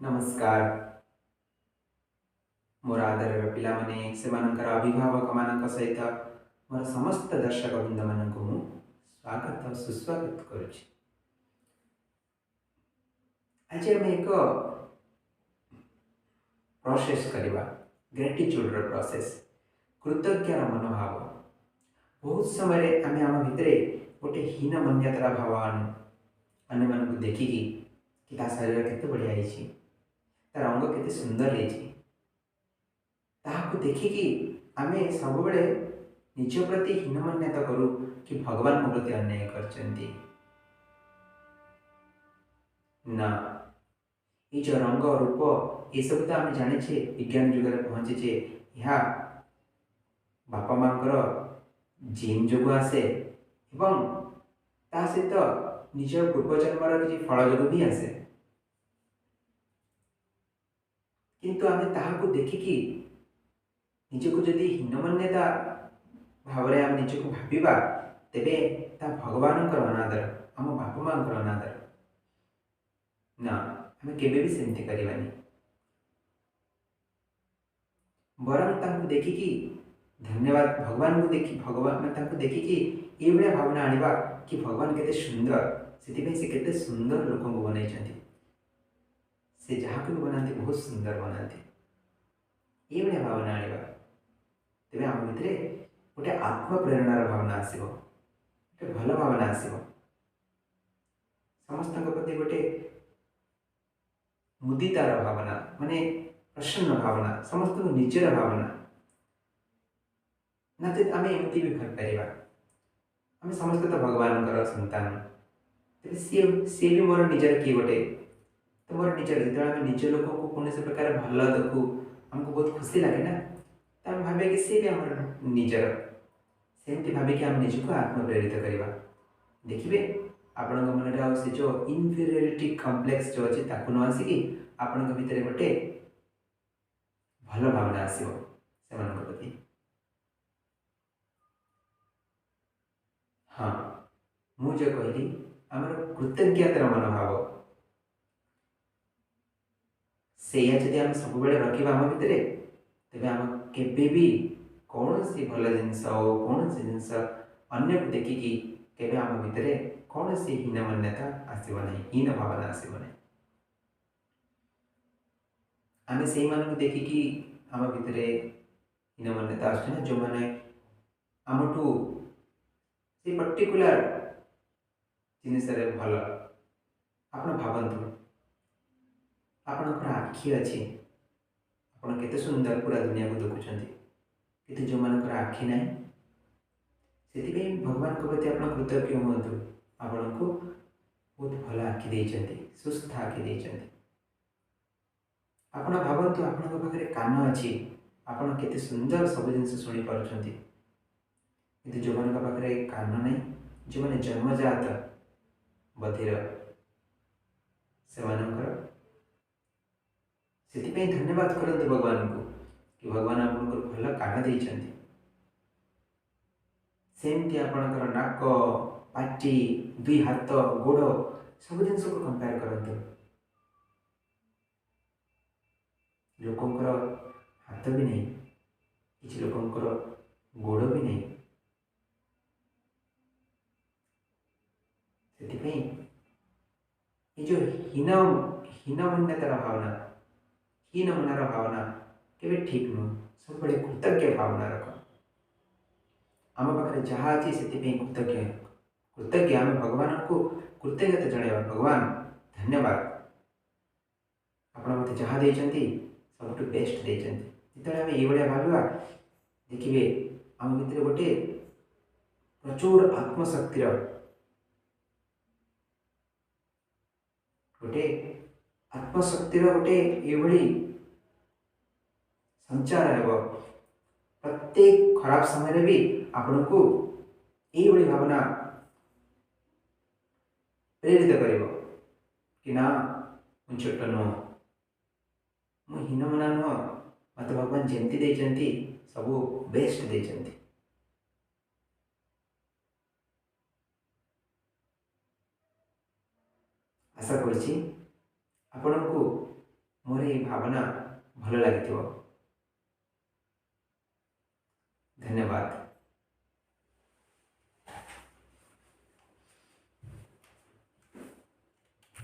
नमस्कार। मोर आदरर पिलामाने सेमानंकर अभिभावक मानक सहित मोर समस्त दर्शक वृंद मानक मु स्वागत और सुस्वागत करुछि। आज हम एक प्रोसेस करवा ग्रेटिट्यूड रो प्रोसेस कृतज्ञ मनोभाव। बहुत समय आम आम भितर गोटे हीन मान्यतार भाव आनु अन्य मानक देखिकी कि ता शरीर केते बढ़िया होइछि, तार अंग केते सुंदर होइछि, ताहाको देखिकी आमे सब बेले निज प्रति हीन मान्यता करू कि भगवान मो प्रति अन्याय करचंती ना। ये जो रंग रूप ये सब तो आम जाने विज्ञान जुग में पहुँचे यह बापा माँकर जीन जो आसे एवं ता सहित निज पूर्वजन्मर किसी फल जो भी आसे, किंतु आमे ताहाको देखिकी निजको जदि हीन मान्यता भाव आम निजको भाविबा तेबे ता भगवान अनादर, आम बापा माँ अनादर ना। आम केबे भी सेमती करवानी, बरं तांको देखिकी धन्यवाद भगवान को देखी भगवान तांको देखिकी ये भावना आनिबा कि भगवान केते सुंदर, से केते सुंदर लोक को बनाई, से जहाँ को भी बनाते बहुत सुंदर बनाते, ये भावना आनिबा तेरे आम भितर गोटे आत्म प्रेरणार भावना आसो, गोटे भल भावना आसो, समस्त प्रति गोटे मुदितार भावना माने प्रसन्न भावना, समस्त निजर भावना ना। तो आम एमती भी भाई आम समस्त तो भगवान संतान, तेज सी भी मोर निजर किए गोटे, तो मोर निजर जो आम निज लोक को कौन प्रकार भल देखू आमको बहुत खुशी लगे ना, तो आम भावे कि सी भी आम निजर सेमती भाविक आम निजको आत्मप्रेरित करवा। देखिए आपण मन से जो इनफीरियरिटी कॉम्प्लेक्स जो अच्छे ताकू न आसिकी आपण भितर गोटे भल भावना आसो से प्रति। हाँ मुझे कहली आमर कृतज्ञतार मनोभाव से जदि आम सब बेले रखा आम भितर तेज आम केबे भी कौन सी भल जिनस कौन सी जिनस अन्य को देखिकी केबे आम भितर कौन सी हीन मान्यता आसब ना, हीन भावना आसब ना। आम से मानक देखिकी आम भितर हीन मान्यता आस जो मैंने आमठू से पर्टिकुलर जिनस भल आप भावतु आपणकर आखि अच्छी आप केते सुंदर पूरा दुनिया को देखुं, कि जो मानकर आखि ना से भगवान को प्रति आप कृतज्ञ हूँ, आपण को बहुत भल आखि देते, सुस्थ आखि देते। आप भावतु आपण पाखे कान अच्छी आपण केते सुंदर सब जिन शुणी पार्टी, कि जो मान पाखे कान ना जो मैंने जन्मजात बधिर से धन्यवाद करते भगवान को कि भगवान आपको भल कान देते। सेमती आपणकर नाक पाटी दुई हाथ गोड़ सब जिन को कंपेयर करते, लोकंकर हाथ भी नहीं, किसी लोकंकर गोड़ भी नहीं, से ये जो हीन हीन मान्यतार भावना हीन मनार भावना केवे ठीक नुह, सब बड़े कृतज्ञ भावना रख। आम पाखे जहाँ अच्छी से कृतज्ञ कृतज्ञ आम भगवान को कृतज्ञता जन भगवान धन्यवाद आप मत जहाँ देती सब बेस्ट देते। जो आम ये भावा देखिए आम भर गोटे प्रचुर आत्मशक्तिर गोटे आत्मशक्तिर गोटे ये संचार है, प्रत्येक खराब समय भी आपण को ये भावना प्रेरित कर कि ना मुझे छोट नुह, मु हीन मना नुह, मत भगवान जमती देते सब बेस्ट देते। आशा करछि आपण को मोर ये भावना भल लगी। धन्यवाद।